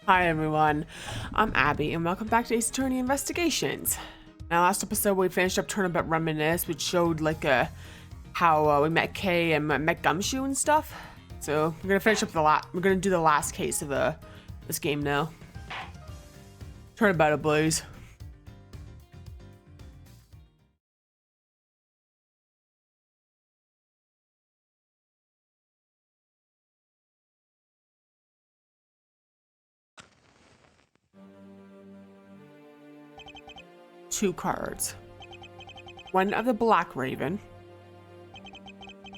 Hi everyone, I'm Abby and welcome back to Ace Attorney Investigations. Now last episode we finished up Turnabout Reminisce, which showed how we met Kay and met Gumshoe and stuff. So we're gonna finish up we're gonna do the last case of this game now. Turnabout Ablaze. Two cards. One of the Black Raven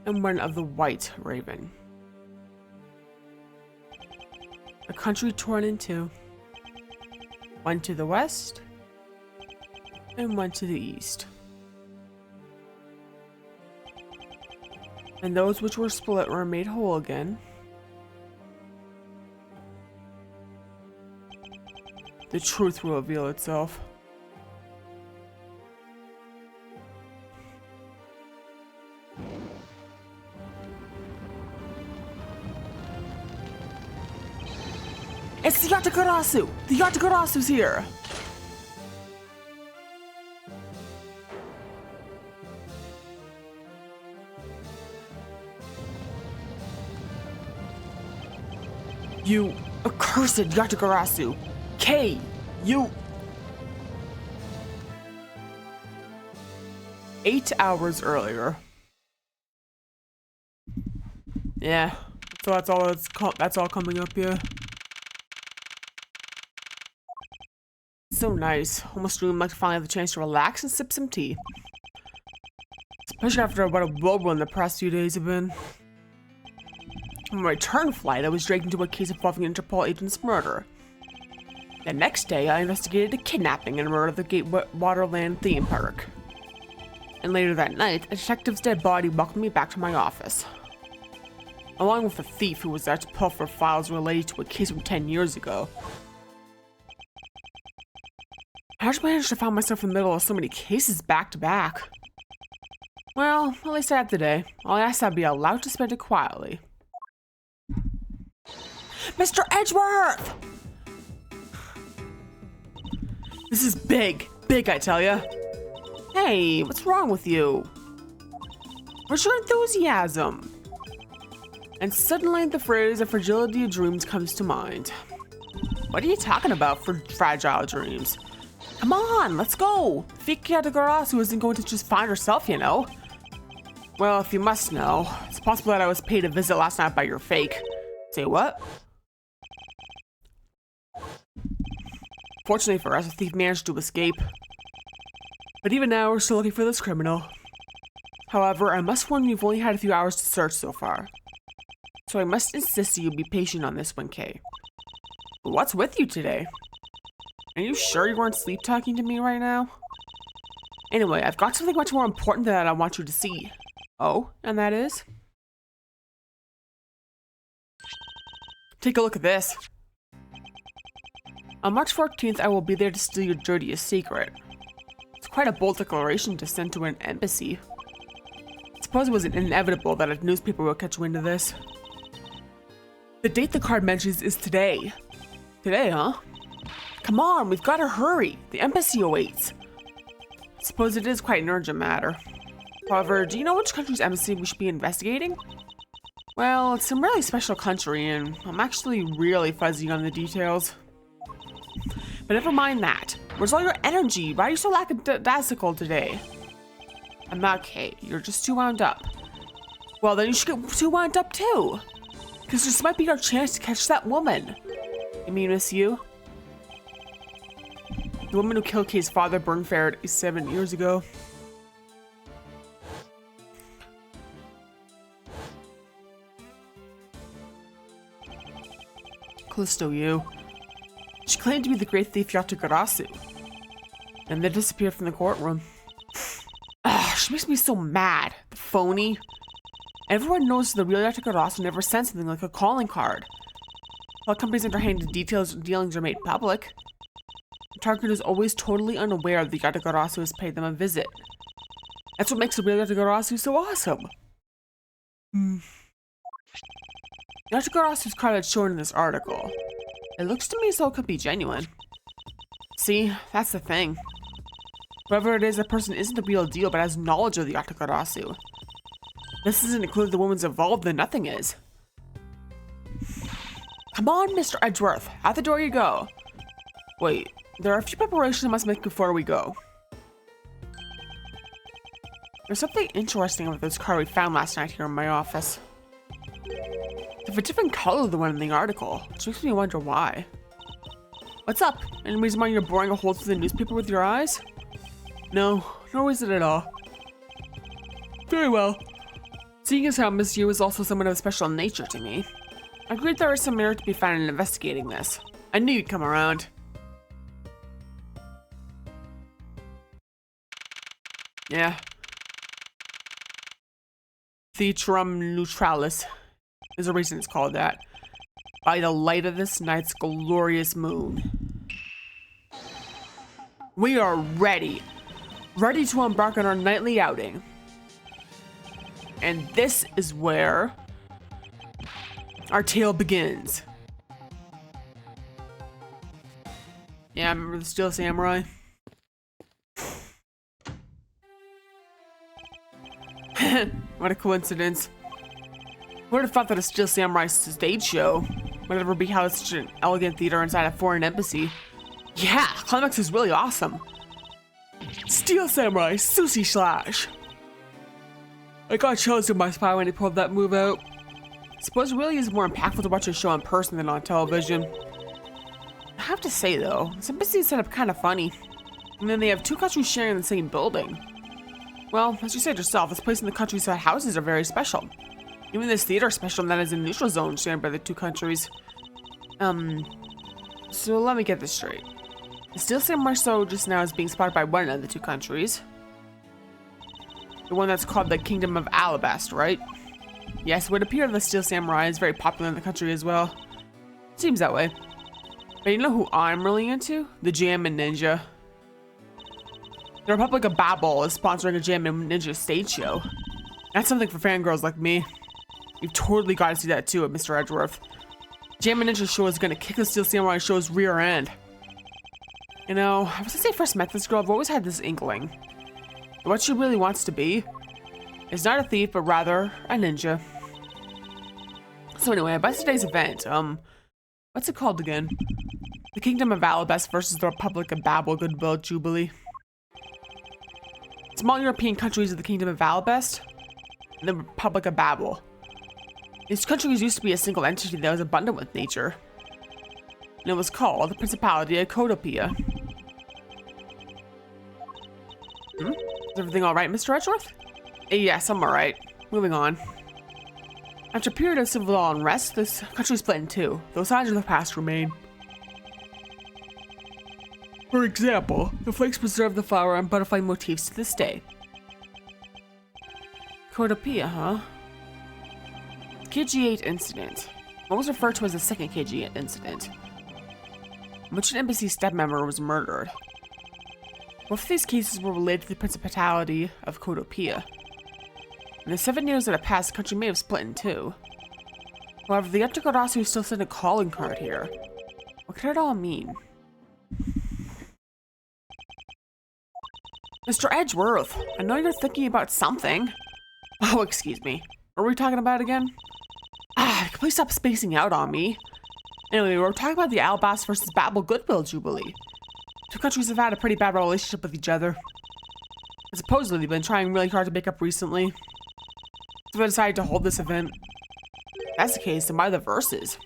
and one of the White Raven. A country torn in two. One to the west and one to the east. And those which were split were made whole again. The truth will reveal itself. It's the Yatagarasu! The Yatagarasu's here! You accursed Yatagarasu! Kay! You... 8 hours earlier. Yeah, so that's all coming up here. So nice. Almost dreamed like to finally have the chance to relax and sip some tea. Especially after what a whirlwind the past few days have been. On my return flight, I was dragged into a case involving an Interpol agent's murder. The next day, I investigated a kidnapping and murder at the Gatewaterland theme park. And later that night, a detective's dead body welcomed me back to my office. Along with a thief who was there to pilfer files related to a case from 10 years ago. How did I manage to find myself in the middle of so many cases back to back? Well, at least I had today. I'll ask I'd be allowed to spend it quietly. Mr. Edgeworth! This is big. Big, I tell ya. Hey, what's wrong with you? Where's your enthusiasm? And suddenly the phrase "the fragility of dreams" comes to mind. What are you talking about for fragile dreams? Come on, let's go. Fake Yatagarasu isn't going to just find herself, you know. Well, if you must know, it's possible that I was paid a visit last night by your fake. Say what? Fortunately for us, the thief managed to escape. But even now, we're still looking for this criminal. However, I must warn you, we've only had a few hours to search so far. So I must insist that you be patient on this one, Kay. What's with you today? Are you sure you weren't sleep talking to me right now? Anyway, I've got something much more important that I want you to see. Oh, and that is? Take a look at this. On March 14th, I will be there to steal your dirtiest secret. It's quite a bold declaration to send to an embassy. I suppose it was inevitable that a newspaper would catch wind of this. The date the card mentions is today. Today, huh? Come on, we've got to hurry. The embassy awaits. I suppose it is quite an urgent matter. However, do you know which country's embassy we should be investigating? Well, it's some really special country, and I'm actually really fuzzy on the details. But never mind that. Where's all your energy? Why are you so lackadaisical today? I'm not Kay. You're just too wound up. Well, then you should get too wound up too. Because this might be our chance to catch that woman. You mean Miss You? The woman who killed Kay's father, Burnfair, 7 years ago. Callisto Yu. She claimed to be the great thief Yatagarasu. And then disappeared from the courtroom. Ugh, she makes me so mad. The phony. Everyone knows the real Yatagarasu never sent something like a calling card. While companies underhand dealings are made public. The target is always totally unaware the Yatagarasu has paid them a visit. That's what makes the real Yatagarasu so awesome. Yatagarasu's card is shown in this article. It looks to me as though it could be genuine. See, that's the thing. Whoever it is, the person isn't the real deal, but has knowledge of the Yatagarasu. This doesn't include the woman's involved, then nothing is. Come on, Mr. Edgeworth. Out the door you go. Wait, there are a few preparations I must make before we go. There's something interesting about this car we found last night here in my office. It's of a different color than the one in the article, which makes me wonder why. What's up? Any reason why you're boring a hole through the newspaper with your eyes? No, no reason at all. Very well. Seeing as how Miss Yu is also someone of special nature to me, I agreed there is some merit to be found in investigating this. I knew you'd come around. Yeah. Theatrum Neutralis is the reason it's called that. By the light of this night's glorious moon. We are ready. Ready to embark on our nightly outing. And this is where our tale begins. Yeah, remember the Steel Samurai? What a coincidence. Who would have thought that a Steel Samurai stage show would ever be housed in such an elegant theater inside a foreign embassy? Yeah, climax is really awesome. Steel Samurai Sushi Slash. I got chills in my spine when he pulled that move out. I suppose it really is more impactful to watch a show in person than on television. I have to say though, this embassy is set up kind of funny. And then they have two countries sharing the same building. Well, as you said yourself, this place in the countryside houses are very special. Even this theater is special in that it's a neutral zone shared by the two countries. So let me get this straight. The Steel Samurai show just now is being spotted by one of the two countries. The one that's called the Kingdom of Alabast, right? Yes, it would appear the Steel Samurai is very popular in the country as well. Seems that way. But you know who I'm really into? The Jam and Ninja. The Republic of Babel is sponsoring a Jam and Ninja stage show. That's something for fangirls like me. You've totally got to see that too at Mr. Edgeworth. Jam and Ninja show is going to kick the Steel Samurai show's rear end. You know, ever since I first met this girl, I've always had this inkling. What she really wants to be is not a thief, but rather a ninja. So anyway, about today's event, what's it called again? The Kingdom of Alabast versus the Republic of Babel Goodwill Jubilee. Small European countries of the Kingdom of Alabast and the Republic of Babel. These countries used to be a single entity that was abundant with nature. And it was called the Principality of Codopia. Is everything alright, Mr. Edgeworth? Yes, I'm alright. Moving on. After a period of civil unrest, this country split in two. Those signs of the past remain. For example, the flakes preserve the flower and butterfly motifs to this day. Codopia, huh? KG8 incident. What was referred to as the second KG8 incident, in which an embassy staff member was murdered. Both of these cases were related to the Principality of Codopia. In the 7 years that have passed, the country may have split in two. However, the Yatagarasu still sent a calling card here. What could it all mean? Mr. Edgeworth, I know you're thinking about something. Oh, excuse me. What were we talking about again? Please stop spacing out on me. Anyway, we're talking about the Alabast versus Babel Goodwill Jubilee. Two countries have had a pretty bad relationship with each other. And supposedly they've been trying really hard to make up recently. So they decided to hold this event. If that's the case, then why the verses?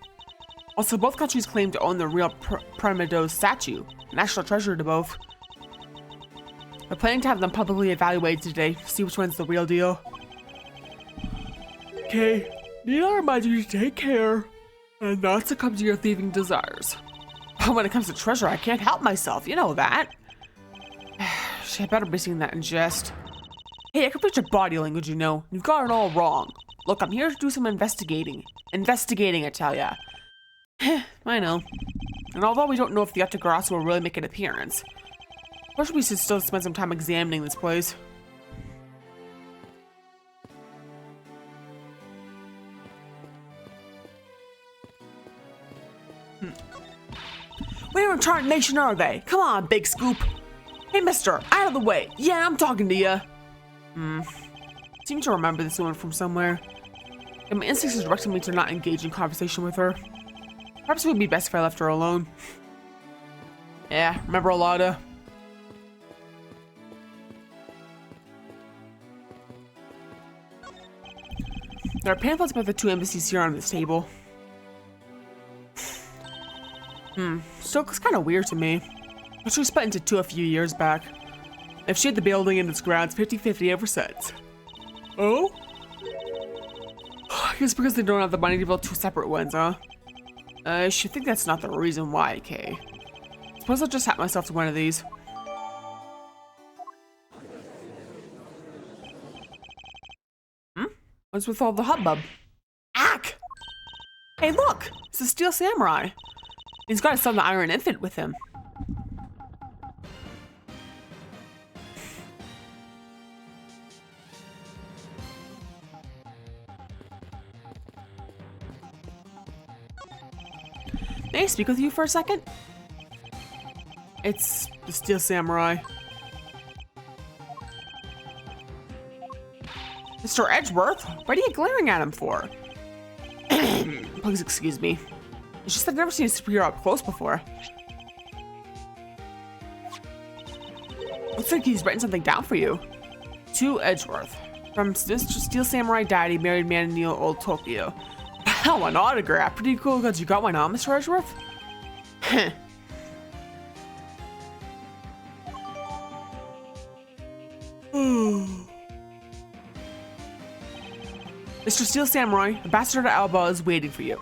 Also, both countries claim to own the real Primido statue, national treasure to both. We're planning to have them publicly evaluated today to see which one's the real deal. Okay, need I remind you to take care and not succumb to your thieving desires. But when it comes to treasure, I can't help myself, you know that. Shit, I better be seeing that in jest. Hey, I can read your body language, you know. You've got it all wrong. Look, I'm here to do some investigating. Investigating, I tell ya. I know. And although we don't know if the Yatagarasu will really make an appearance, perhaps we should still spend some time examining this place. Where in tarnation are they? Come on, Big Scoop. Hey, mister, out of the way. Yeah, I'm talking to you. Seem to remember this woman from somewhere. And my instincts are directing me to not engage in conversation with her. Perhaps it would be best if I left her alone. Yeah, remember Alada? There are pamphlets about the two embassies here on this table. Still looks kind of weird to me. But she was split into two a few years back. They've shared the building and its grounds 50-50 ever since. Oh? I guess because they don't have the money to build two separate ones, huh? I should think that's not the reason why, Kay. Suppose I'll just hat myself to one of these. What's with all the hubbub? Ack! Hey, look! It's the Steel Samurai. He's got his son, the Iron Infant, with him. May I speak with you for a second? It's the Steel Samurai. Mr. Edgeworth, what are you glaring at him for? Please excuse me. It's just that I've never seen a superhero up close before. Looks like he's written something down for you. To Edgeworth. From Mr. Steel Samurai Daddy, Married Man in Neo Old Tokyo. Wow, an autograph. Pretty cool because you got one, huh, Mr. Edgeworth? Heh. Mr. Steel Samurai, Ambassador to Alba is waiting for you.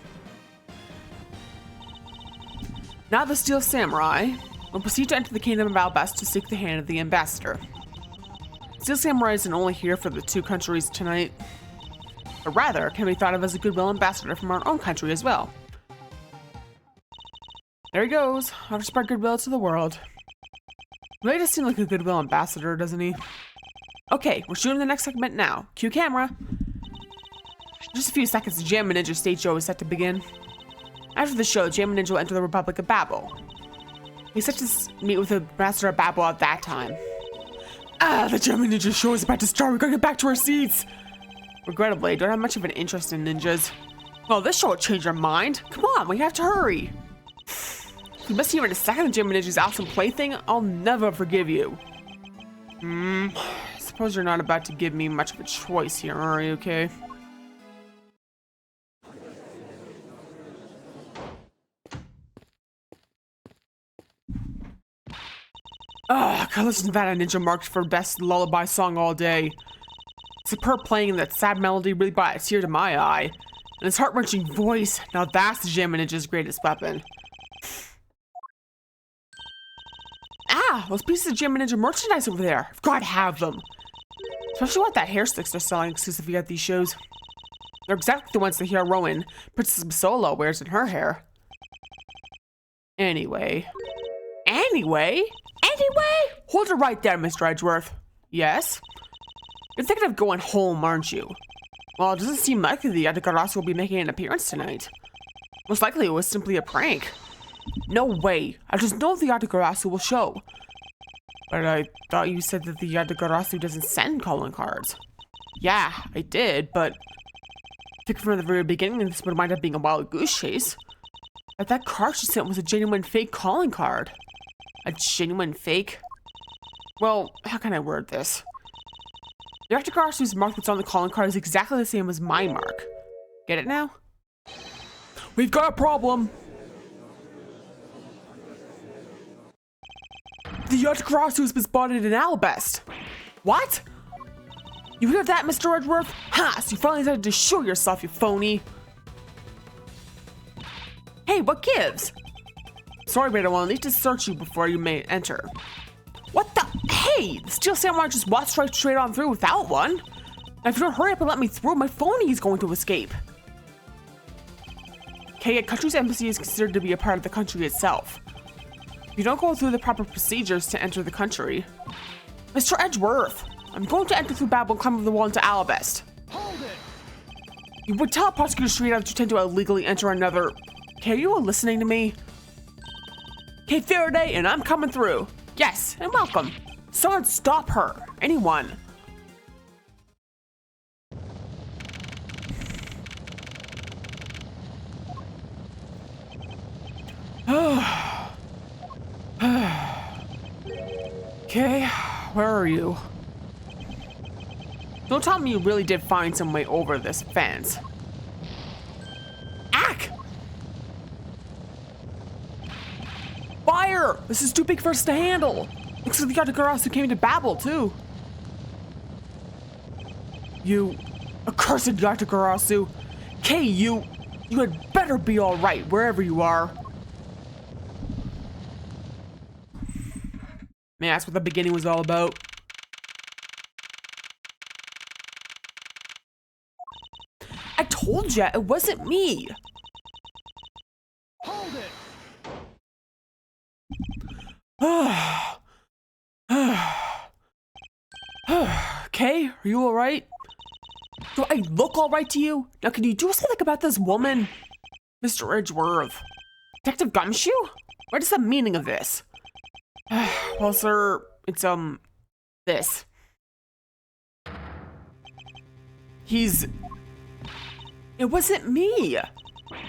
Now the Steel Samurai will proceed to enter the Kingdom of Albest to seek the hand of the Ambassador. Steel Samurai isn't only here for the two countries tonight, but rather can be thought of as a goodwill ambassador from our own country as well. There he goes, I've spread goodwill to the world. Really does seem like a goodwill ambassador, doesn't he? Okay, we're shooting the next segment now. Cue camera. Just a few seconds, the Jam and Ninja stage show is set to begin. After the show, Jam and Ninja will enter the Republic of Babel. He's set to meet with the Master of Babel at that time. Ah, the Jam and Ninja show is about to start. We gotta get back to our seats. Regrettably, I don't have much of an interest in ninjas. Well, this show will change our mind. Come on, we have to hurry. If you miss even a second of Jam and Ninja's awesome plaything, I'll never forgive you. I suppose you're not about to give me much of a choice here, are you, okay? Ugh, I listen to that Ninja marked for best lullaby song all day. Superb playing and that sad melody really brought a tear to my eye. And his heart-wrenching voice, now that's the Jam Ninja's greatest weapon. Ah, those pieces of Jam Ninja merchandise over there. I've got to have them. Especially what that hair sticks they're selling exclusively at these shows. They're exactly the ones the heroine, Princess Solo, wears in her hair. Anyway, hold it right there, Mr. Edgeworth. Yes? You're thinking of going home, aren't you? Well, it doesn't seem likely the Yatagarasu will be making an appearance tonight. Most likely it was simply a prank. No way. I just know the Yatagarasu will show. But I thought you said that the Yatagarasu doesn't send calling cards. Yeah, I did, but I think from the very beginning this would wind up being a wild goose chase. But that card she sent was a genuine fake calling card. A genuine fake? Well, how can I word this? The Yatagara's mark that's on the calling card is exactly the same as my mark. Get it now? We've got a problem! The Yatagarasu has been spotted in Albest. What? You hear that, Mr. Edgeworth? Ha! So you finally decided to show yourself, you phony. Hey, what gives? Sorry, but I will need to search you before you may enter. What the? Hey! The Steel Samurai just walked right straight on through without one. Now, if you don't hurry up and let me through, my phony is going to escape. Okay, a country's embassy is considered to be a part of the country itself. If you don't go through the proper procedures to enter the country. Mr. Edgeworth, I'm going to enter through Babel and climb over the wall into Alabest. Hold it! You would tell a prosecutor straight out that you tend to illegally enter another. Okay, are you all listening to me? Kate Faraday, and I'm coming through. Yes, and welcome. Someone stop her. Anyone. Okay, where are you? Don't tell me you really did find some way over this fence. Ack! Fire! This is too big for us to handle. Looks like the Yatagarasu came to Babel, too. You accursed Yatagarasu. Kay, you had better be alright wherever you are. May I ask what the beginning was all about? I told ya, it wasn't me. Hold it. Kay, are you alright? Do I look alright to you? Now can you do something about this woman? Mr. Edgeworth. Detective Gumshoe? What is the meaning of this? Well, sir, it's, this. It wasn't me!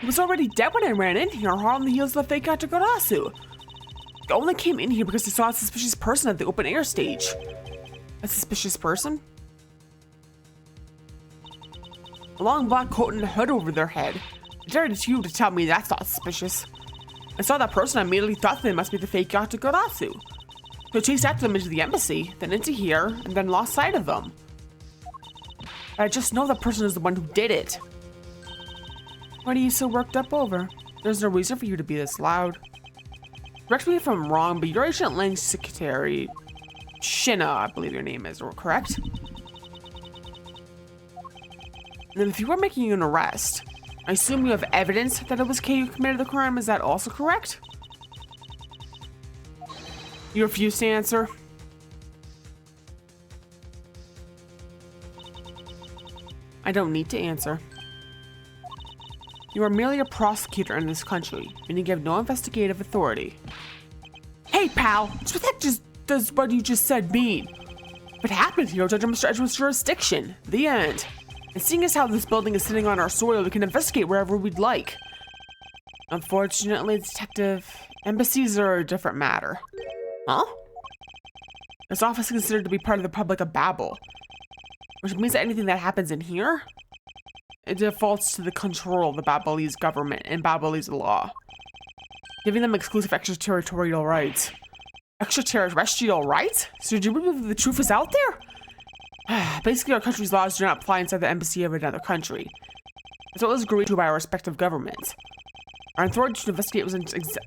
He was already dead when I ran in here, hard on the heels of the fake Yatagarasu. I only came in here because I saw a suspicious person at the open air stage. A suspicious person? A long black coat and a hood over their head. I dared you to tell me that's not suspicious. I saw that person, I immediately thought they must be the fake Yatagarasu. So I chased after them into the embassy, then into here, and then lost sight of them. But I just know that person is the one who did it. What are you so worked up over? There's no reason for you to be this loud. Correct me if I'm wrong, but you're Agent Lang's secretary, Shinna, I believe your name is, correct? And if you were making an arrest, I assume you have evidence that it was Kay who committed the crime, is that also correct? You refuse to answer? I don't need to answer. You are merely a prosecutor in this country, and you have no investigative authority. Hey, pal, what the heck does what you just said mean? What happened here is under Mr. Edgeworth's jurisdiction. The end. And seeing as how this building is sitting on our soil, we can investigate wherever we'd like. Unfortunately, Detective, embassies are a different matter. Huh? This office is considered to be part of the Republic of Babel, which means that anything that happens in here, it defaults to the control of the Babelese government and Babelese law, giving them exclusive extraterritorial rights. Extraterrestrial rights? So do you believe the truth is out there? Basically, our country's laws do not apply inside the embassy of another country. As well as agreed to by our respective governments. Our authority to investigate was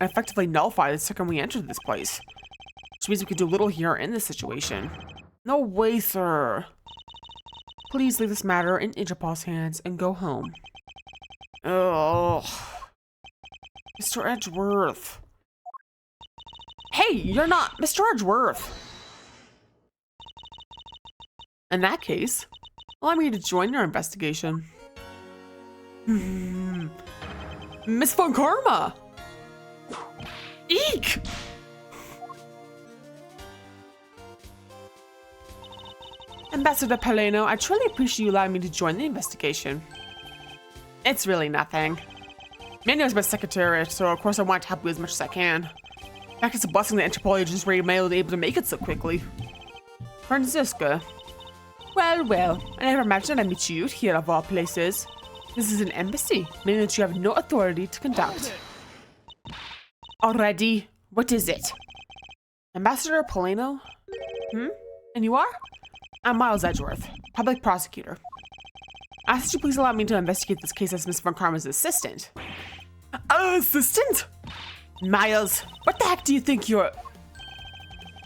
effectively nullified the second we entered this place, which means we could do little here in this situation. No way, sir. Please leave this matter in Interpol's hands and go home. Ugh. Mr. Edgeworth. Hey, you're not Mr. Edgeworth. In that case, allow me to join your investigation. Miss Von Karma! Eek! Ambassador Paleno, I truly appreciate you allowing me to join the investigation. It's really nothing. Manu is my secretary, so of course I want to help you as much as I can. In fact, it's a blessing that Interpol agents were able to make it so quickly. Franziska. Well, well, I never imagined I'd meet you here of all places. This is an embassy, meaning that you have no authority to conduct. Already? What is it? Ambassador Paleno? And you are? I'm Miles Edgeworth, public prosecutor. I asked you please allow me to investigate this case as Miss Von Karma's assistant. Assistant? Miles, what the heck do you think you're...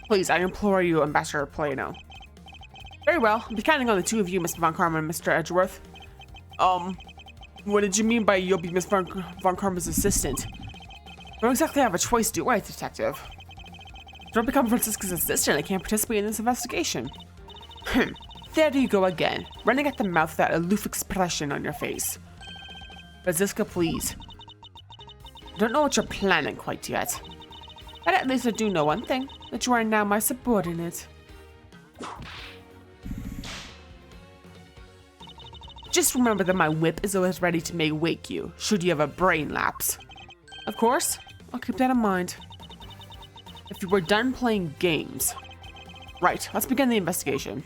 Please, I implore you, Ambassador Paleno. Very well, I'll be counting on the two of you, Miss Von Karma and Mr. Edgeworth. What did you mean by you'll be Miss Von Karma's assistant? I don't exactly have a choice, do I, detective? If I don't become Franziska's assistant, I can't participate in this investigation. There you go again, running at the mouth with that aloof expression on your face. Franziska, please. I don't know what you're planning quite yet. But at least I do know one thing, that you are now my subordinate. Just remember that my whip is always ready to wake you, should you have a brain lapse. Of course, I'll keep that in mind. If you were done playing games. Right, let's begin the investigation.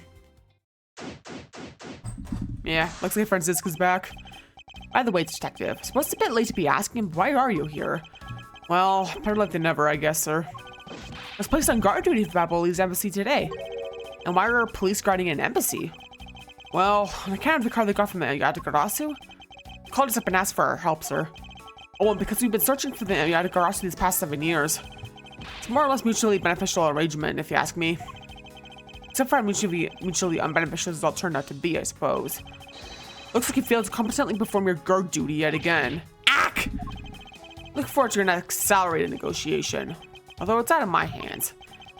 Yeah, looks like Francisca's back. By the way, detective, I suppose it's a bit late to be asking, but why are you here? Well, better late than never, I guess, sir. I was placed on guard duty for Baboli's embassy today. And why are police guarding an embassy? Well, on account of the car they got from the Yatagarasu, called us up and asked for our help, sir. Oh, and because we've been searching for the Yatagarasu these past 7 years. It's more or less mutually beneficial arrangement, if you ask me. Except for how mutually unbeneficial as it all turned out to be, I suppose. Looks like you failed to competently perform your guard duty yet again. Ack! Look forward to your next salary negotiation. Although it's out of my hands.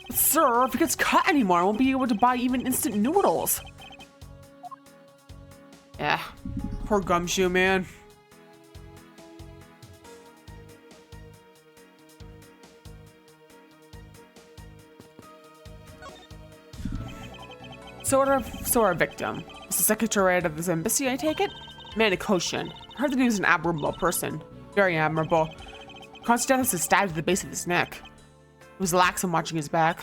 But sir, if it gets cut anymore, I won't be able to buy even instant noodles. Yeah, poor Gumshoe, man. So our victim. Is the secretariat of this embassy, I take it? Manikoshin. I heard that he was an admirable person. Very admirable. Caused death is stabbed at the base of his neck. He was lax in watching his back.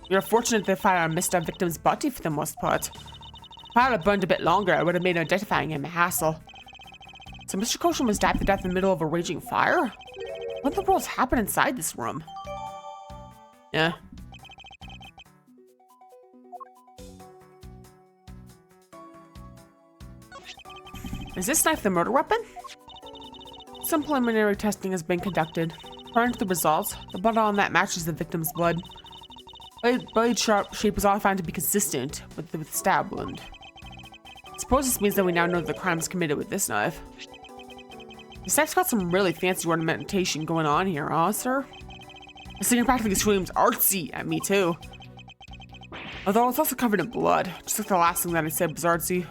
You're fortunate they found our missed our victim's body for the most part. If I had burned a bit longer, I would have made identifying him a hassle. So Mr. Koshin was stabbed to death in the middle of a raging fire? What in the world's happened inside this room? Yeah. Is this knife the murder weapon? Some preliminary testing has been conducted. According to the results, the blood on that matches the victim's blood. Blade shape was all found to be consistent with the stab wound. I suppose this means that we now know the crime was committed with this knife. This knife's got some really fancy ornamentation going on here, huh, sir? This thing practically screams artsy at me, too. Although it's also covered in blood, just like the last thing that I said was artsy.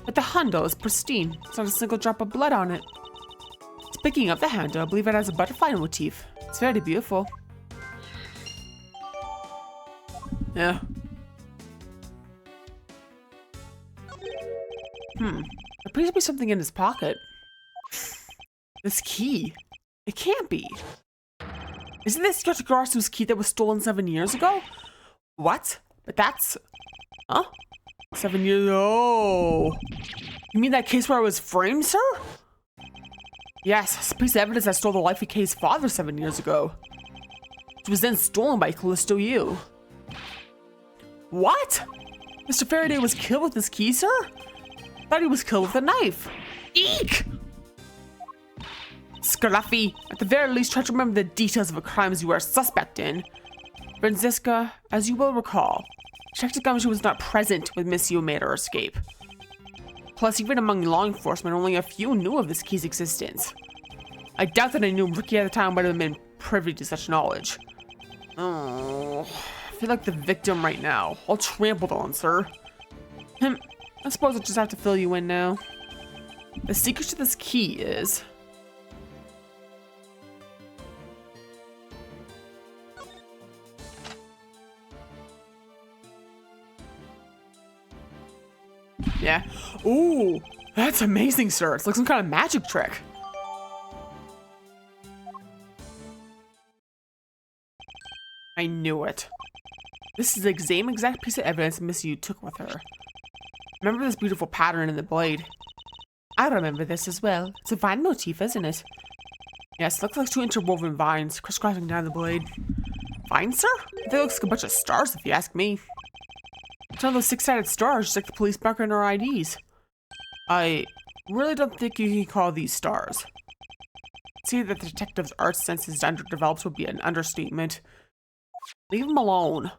But the handle is pristine. There's not a single drop of blood on it. Speaking of the handle, I believe it has a butterfly motif. It's very beautiful. Yeah. There appears to be something in his pocket. This key. It can't be. Isn't this Yotagarasu's key that was stolen 7 years ago? What? But that's... Huh? 7 years... Oh! You mean that case where I was framed, sir? Yes, it's a piece of evidence that stole the life of Kay's father 7 years ago. It was then stolen by Callisto Yu. What? Mr. Faraday was killed with this key, sir? I thought he was killed with a knife. Eek! Scruffy, at the very least try to remember the details of the crimes you were a suspect in. Francisca, as you will recall, Detective Gumshoe was not present when Miss Yu made her escape. Plus, even among law enforcement, only a few knew of this key's existence. I doubt that I knew Ricky at the time would have been privy to such knowledge. Oh, I feel like the victim right now, all trampled on, sir. I suppose I'll just have to fill you in now. The secret to this key is... Yeah. Ooh, that's amazing, sir. It's like some kind of magic trick. I knew it. This is the same exact piece of evidence Miss Yu took with her. Remember this beautiful pattern in the blade? I remember this as well. It's a vine motif, isn't it? Yes, it looks like two interwoven vines crisscrossing down the blade. Vines, sir? They look like a bunch of stars, if you ask me. It's one of those six-sided stars, just like the police marker in our IDs. I really don't think you can call these stars. See that the detective's art sense is underdeveloped would be an understatement. Leave him alone.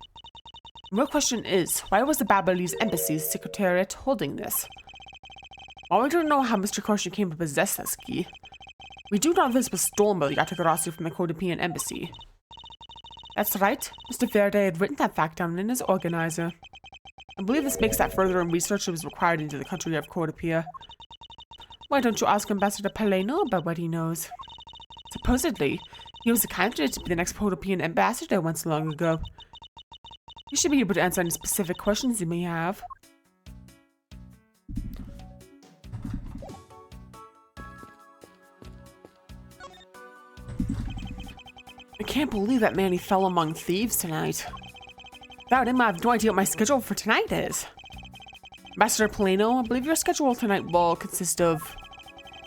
The real question is, why was the Babalese embassy's secretariat holding this? While we don't know how Mr. Koshin came to possess this key, we do know this was stolen by the Yatagarasu from the Codepian embassy. That's right, Mr. Verde had written that fact down in his organizer. I believe this makes that further research was required into the country of Codepia. Why don't you ask Ambassador Paleno about what he knows? Supposedly, he was a candidate to be the next Protopian ambassador once long ago. You should be able to answer any specific questions you may have. I can't believe that Manny fell among thieves tonight. Without him, I have no idea what my schedule for tonight is. Ambassador Polino, I believe your schedule tonight will consist of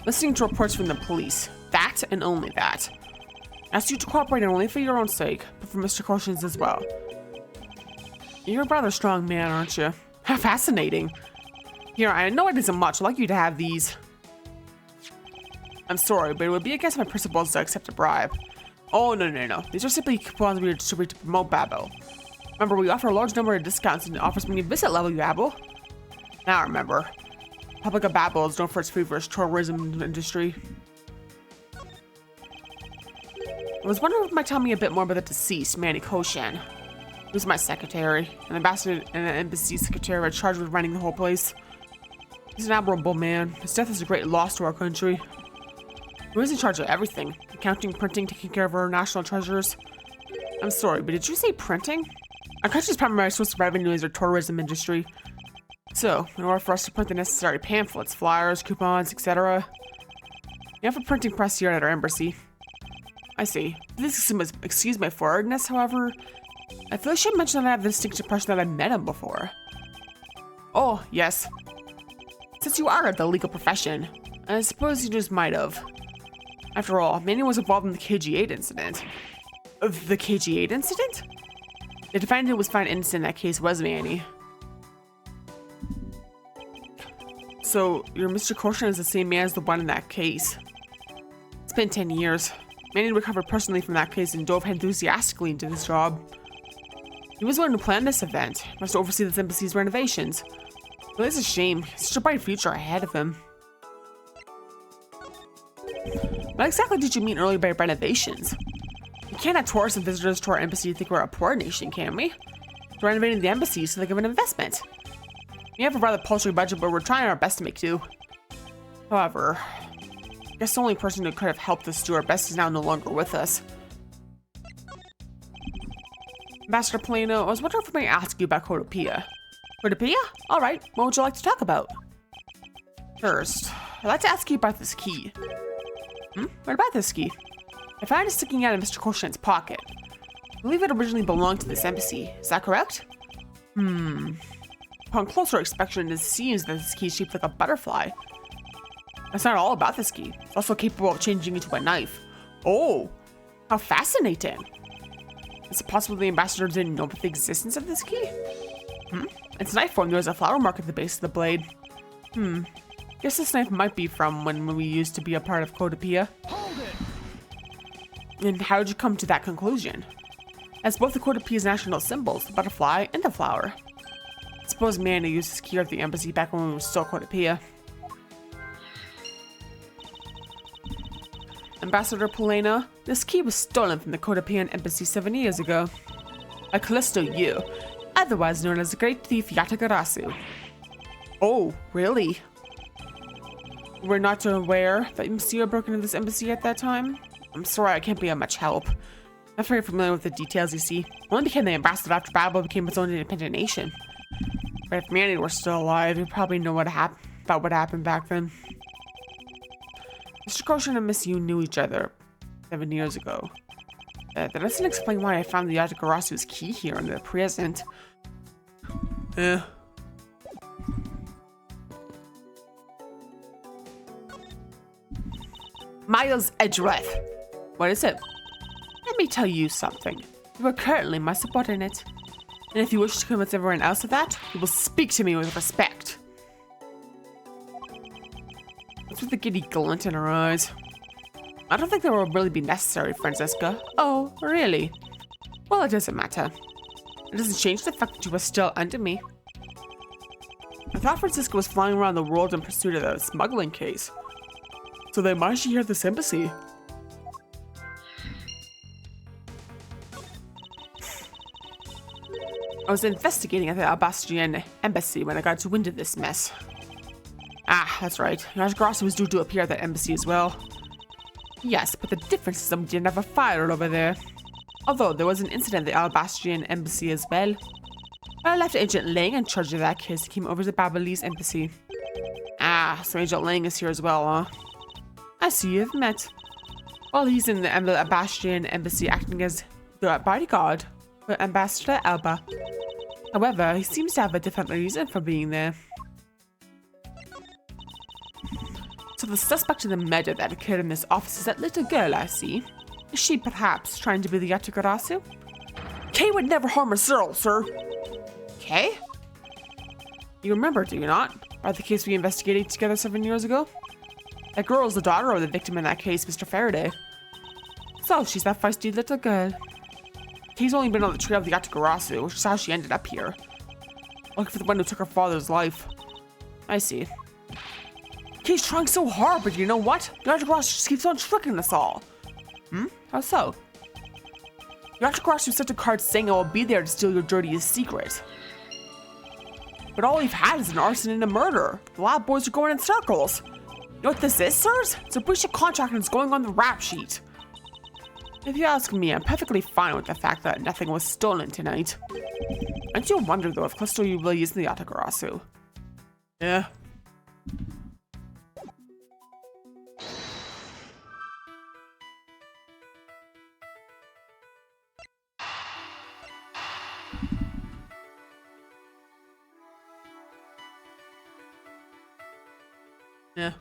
listening to reports from the police. That and only that. I ask you to cooperate not only for your own sake, but for Mr. Caution's as well. You're a rather strong man, aren't you? How fascinating. Here, I know it isn't much. I'd like you to have these. I'm sorry, but it would be against my principles to accept a bribe. Oh, no. These are simply coupons we distribute to promote Babel. Remember, we offer a large number of discounts and offers when you visit level Babel. Now remember, Public of Babel is known for its feverish tourism industry. I was wondering if you might tell me a bit more about the deceased, Manny Koshan. He was my secretary, an ambassador and an embassy secretary charged with running the whole place. He's an admirable man. His death is a great loss to our country. He was in charge of everything, accounting, printing, taking care of our national treasures. I'm sorry, but did you say printing? Our country's primary source of revenue is our tourism industry. So, in order for us to print the necessary pamphlets, flyers, coupons, etc., you have a printing press here at our embassy. I see. Please excuse my forwardness, however, I feel I should mention that I have the distinct impression that I've met him before. Oh, yes. Since you are of the legal profession, I suppose you just might have. After all, Manny was involved in the KG-8 incident. The KG-8 incident? The defendant was found innocent in that case was Manny. So, your Mr. Koshan is the same man as the one in that case. It's been 10 years. Manny recovered personally from that case and dove enthusiastically into this job. He was the one who planned this event, must oversee this embassy's renovations. Well, it's a shame. Such a bright future ahead of him. What exactly did you mean earlier by renovations? We can't have tourists and visitors to our embassy think we're a poor nation, can we? We're renovating the embassy so they give an investment. We have a rather paltry budget, but we're trying our best to make do. However, I guess the only person who could have helped us do our best is now no longer with us. Ambassador Polino, I was wondering if I may ask you about Codopia. Codopia? Alright, what would you like to talk about? First, I'd like to ask you about this key. What about this key? I found it sticking out of Mr. Koshan's pocket. I believe it originally belonged to this embassy. Is that correct? Upon closer inspection, it seems that this key is shaped like a butterfly. That's not all about this key. It's also capable of changing into a knife. Oh, how fascinating. Is it possible the ambassador didn't know about the existence of this key? Its knife form, there's a flower mark at the base of the blade. Guess this knife might be from when we used to be a part of Codopia. Hold it! And how did you come to that conclusion? As both the Codopia's national symbols, the butterfly and the flower. I suppose Manny used this key at the embassy back when we were still Codopia. Ambassador Polena, this key was stolen from the Codopian embassy 7 years ago. By Callisto Yu, otherwise known as the Great Thief Yatagarasu. Oh, really? We're not aware that Monsieur broke into this embassy at that time? I'm sorry, I can't be of much help. Not very familiar with the details, you see. I only became the ambassador after Babel became its own independent nation. But if Manny were still alive, he'd probably know about what happened back then. Mr. Koshan and Miss Yu knew each other 7 years ago. That doesn't explain why I found the Yatagarasu's key here in the present. Miles Edgeworth. What is it? Let me tell you something. You are currently my subordinate. And if you wish to convince everyone else of that, you will speak to me with respect. What's with the giddy glint in her eyes? I don't think that will really be necessary, Francesca. Oh, really? Well, it doesn't matter. It doesn't change the fact that you are still under me. I thought Francisca was flying around the world in pursuit of the smuggling case. So then why is she here at this embassy? I was investigating at the Albastian embassy when I got wind of this mess. Ah, that's right. Yashgrasu was due to appear at that embassy as well. Yes, but the difference is that we didn't have a fire over there. Although there was an incident at the Albastrian embassy as well. I left Agent Lang in charge of that case and came over to Ablaze embassy. Ah, so Agent Lang is here as well, huh? I see you've met. Well, he's in the Albastrian embassy acting as the bodyguard for Ambassador Alba. However, he seems to have a different reason for being there. So the suspect in the murder that occurred in this office is that little girl I see. Is she perhaps trying to be the Yatagarasu? Kay would never harm a girl, sir. Kay? You remember, do you not? About the case we investigated together 7 years ago? That girl is the daughter of the victim in that case, Mr. Faraday. So, she's that feisty little girl. Kay's only been on the trail of the Yatagarasu, which is how she ended up here. Looking for the one who took her father's life. I see. Kay's trying so hard, but you know what? The Yatagarasu just keeps on tricking us all. How so? The Yatagarasu sent a card saying I will be there to steal your dirtiest secret. But all we've had is an arson and a murder. The lab boys are going in circles. You know what this is, sirs? It's a breach of contract and it's going on the rap sheet. If you ask me, I'm perfectly fine with the fact that nothing was stolen tonight. I do wonder though if Cluster really is the Yatagarasu. Yeah. Yeah.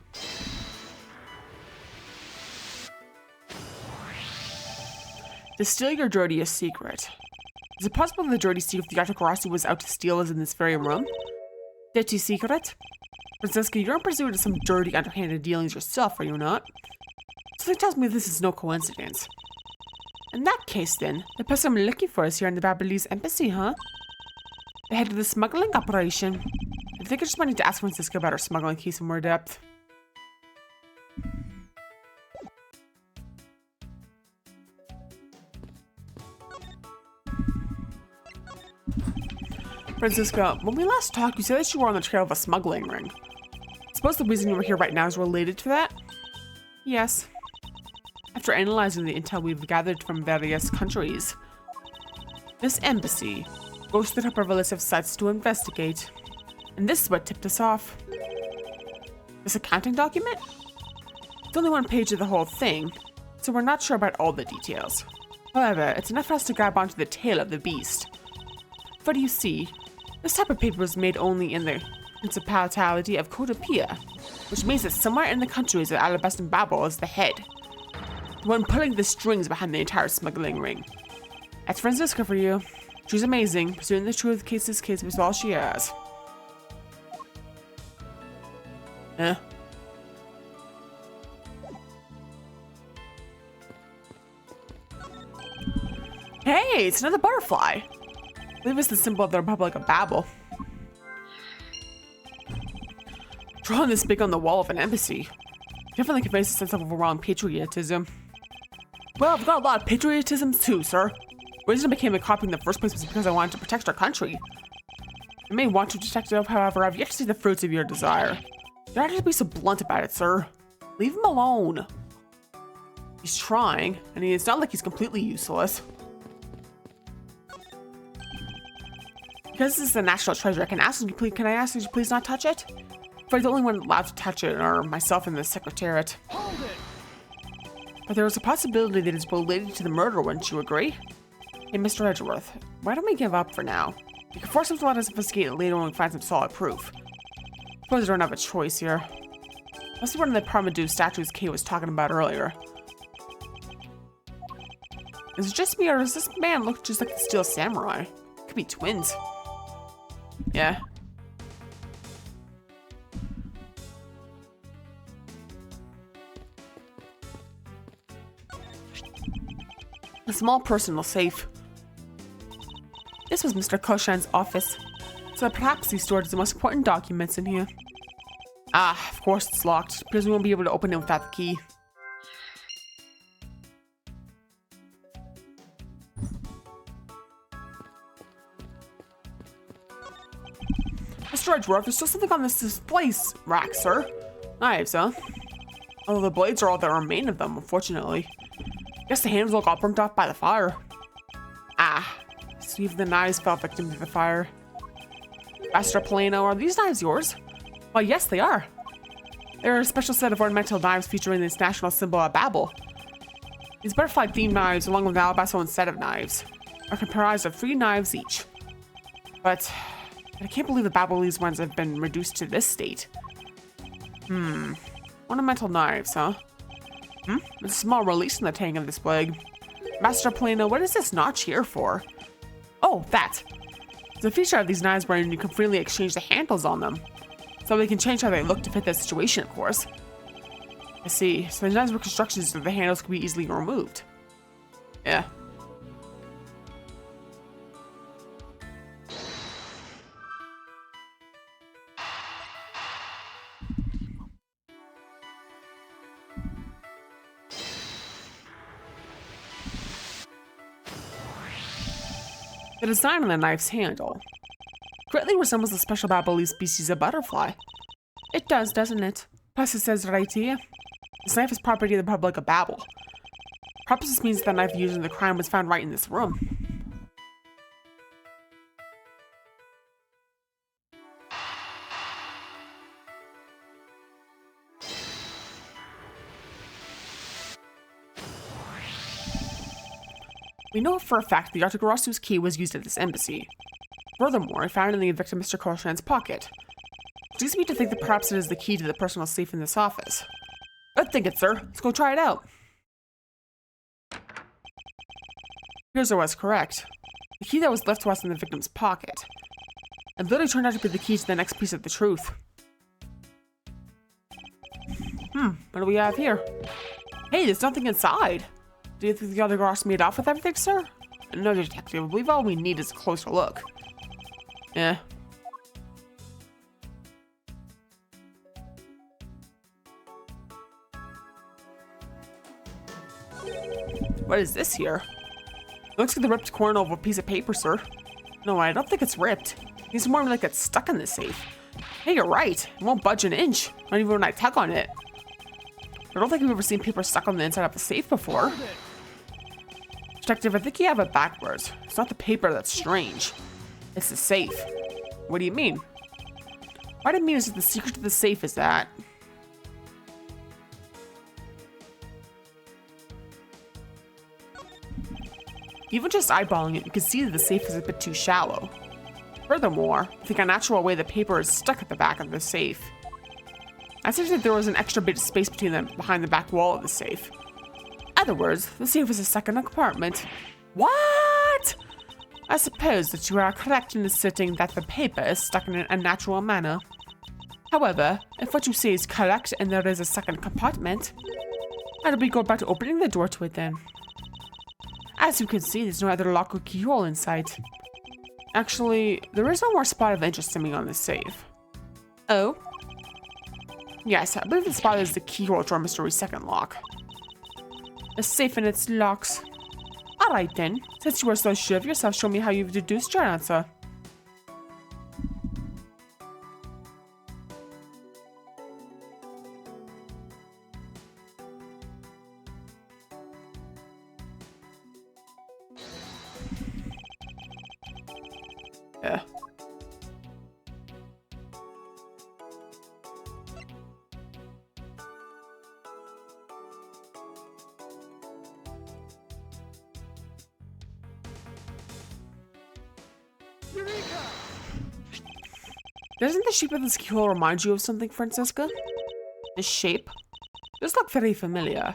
To steal your dirtiest secret. Is it possible the dirty secret the Yatagarasu was out to steal is in this very room? Dirty secret? Francisca, you're in pursuit of some dirty, underhanded dealings yourself, are you not? Something tells me this is no coincidence. In that case, then, the person I'm looking for is here in the Ablaze embassy, huh? The head of the smuggling operation. I think I just might need to ask Francisca about her smuggling case in more depth. Francisca, when we last talked, you said that you were on the trail of a smuggling ring. I suppose the reason you were here right now is related to that? Yes. After analyzing the intel we've gathered from various countries, this embassy goes to the top of a list of sites to investigate. And this is what tipped us off. This accounting document? It's only one page of the whole thing, so we're not sure about all the details. However, it's enough for us to grab onto the tail of the beast. For you see, this type of paper was made only in the Principality of Codopia, which means that somewhere in the countries that Alabastan Babel is the head. The one pulling the strings behind the entire smuggling ring. That's Francisca for you. She's amazing, pursuing the truth case with all she has. Eh? Hey, it's another butterfly. I believe it's the symbol of the Republic of Babel. Drawing this big on the wall of an embassy definitely conveys a sense of overwhelming patriotism. Well, I've got a lot of patriotism too, sir. The reason I became a copy in the first place was because I wanted to protect our country. I may want to protect it, however, I've yet to see the fruits of your desire. You don't have to be so blunt about it, sir. Leave him alone. He's trying, and it's not like he's completely useless. Because this is a national treasure, can I ask you please not touch it? If I'm the only one allowed to touch it, or myself and the Secretariat. Hold it! But there is a possibility that it's related to the murder, wouldn't you agree? Hey, Mr. Edgeworth, why don't we give up for now? We can force him to let us investigate it later when we find some solid proof. I suppose we don't have a choice here. Must be one of the Parmadou statues Kay was talking about earlier. Is it just me, or does this man look just like the Steel Samurai? Could be twins. Yeah. A small personal safe. This was Mr. Koshan's office, so perhaps he stored the most important documents in here. Ah, of course it's locked, because we won't be able to open it without the key. Mr. Edgeworth, there's still something on this display rack, sir. Knives, huh? Although the blades are all that remain of them, unfortunately. Guess the handles all got burnt off by the fire. Ah, so even the knives fell victim to the fire. Master Plano, are these knives yours? Well, yes, they are. They're a special set of ornamental knives featuring this national symbol of Babel. These butterfly-themed knives, along with the alabaster set of knives, are comprised of 3 knives each. But I can't believe the Babelese ones have been reduced to this state. Ornamental knives, huh? There's a small release in the tang of this blade. Master Plano, what is this notch here for? Oh, that. It's a feature of these knives wherein you can freely exchange the handles on them. So we can change how they look to fit the situation, of course. I see. So the knives were constructed so the handles can be easily removed. Yeah. The design on the knife's handle greatly resembles a special Babelese species of butterfly. It does, doesn't it? Plus it says right here, this knife is property of the Republic of Babel. Perhaps this means the knife used in the crime was found right in this room. We know for a fact the Artigarasu's key was used at this embassy. Furthermore, I found it in the victim Mr. Korshan's pocket. Which leads me to think that perhaps it is the key to the personal safe in this office. I think it, sir. Let's go try it out. Here's I was correct. The key that was left to us in the victim's pocket. It literally turned out to be the key to the next piece of the truth. What do we have here? Hey, there's nothing inside. Do you think the other girls made off with everything, sir? No, detective. I believe all we need is a closer look. Eh. What is this here? It looks like the ripped corner of a piece of paper, sir. No, I don't think it's ripped. It's more like it's stuck in the safe. Hey, you're right. It won't budge an inch, not even when I tug on it. I don't think I've ever seen paper stuck on the inside of a safe before. Detective, I think you have it backwards. It's not the paper that's strange. It's the safe. What do you mean? What I mean is that the secret to the safe is that... Even just eyeballing it, you can see that the safe is a bit too shallow. Furthermore, I think a natural way the paper is stuck at the back of the safe. I think that there was an extra bit of space between them behind the back wall of the safe. In other words, the safe is a second compartment. What? I suppose that you are correct in asserting that the paper is stuck in an unnatural manner. However, if what you say is correct and there is a second compartment, how do we go about opening the door to it then? As you can see, there's no other lock or keyhole in sight. Actually, there is one more spot of interest to me on this safe. Oh? Yes, I believe the spot is the keyhole to our mystery second lock. A safe and its locks. Alright then, since you are so sure of yourself, show me how you've deduced your answer. Yeah. Doesn't the shape of this keyhole remind you of something, Francisca? The shape? Does look very familiar.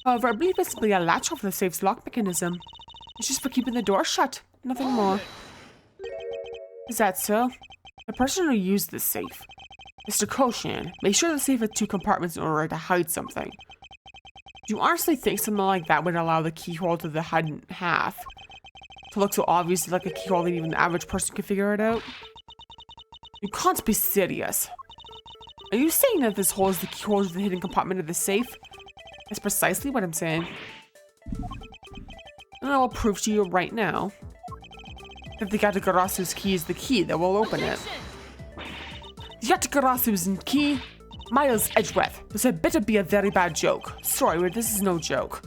However, I believe it's simply a latch off the safe's lock mechanism. It's just for keeping the door shut, nothing more. Is that so? The person who used this safe, Mr. Koshan, made sure the safe had 2 compartments in order to hide something. Do you honestly think something like that would allow the keyhole to the hidden half to look so obviously like a keyhole that even the average person could figure it out? You can't be serious. Are you saying that this hole is the keyhole to the hidden compartment of the safe? That's precisely what I'm saying. And I will prove to you right now that the Yatagarasu's key is the key that will open it. The Yatagarasu's key Miles Edgeworth, this had better be a very bad joke. Sorry, but this is no joke.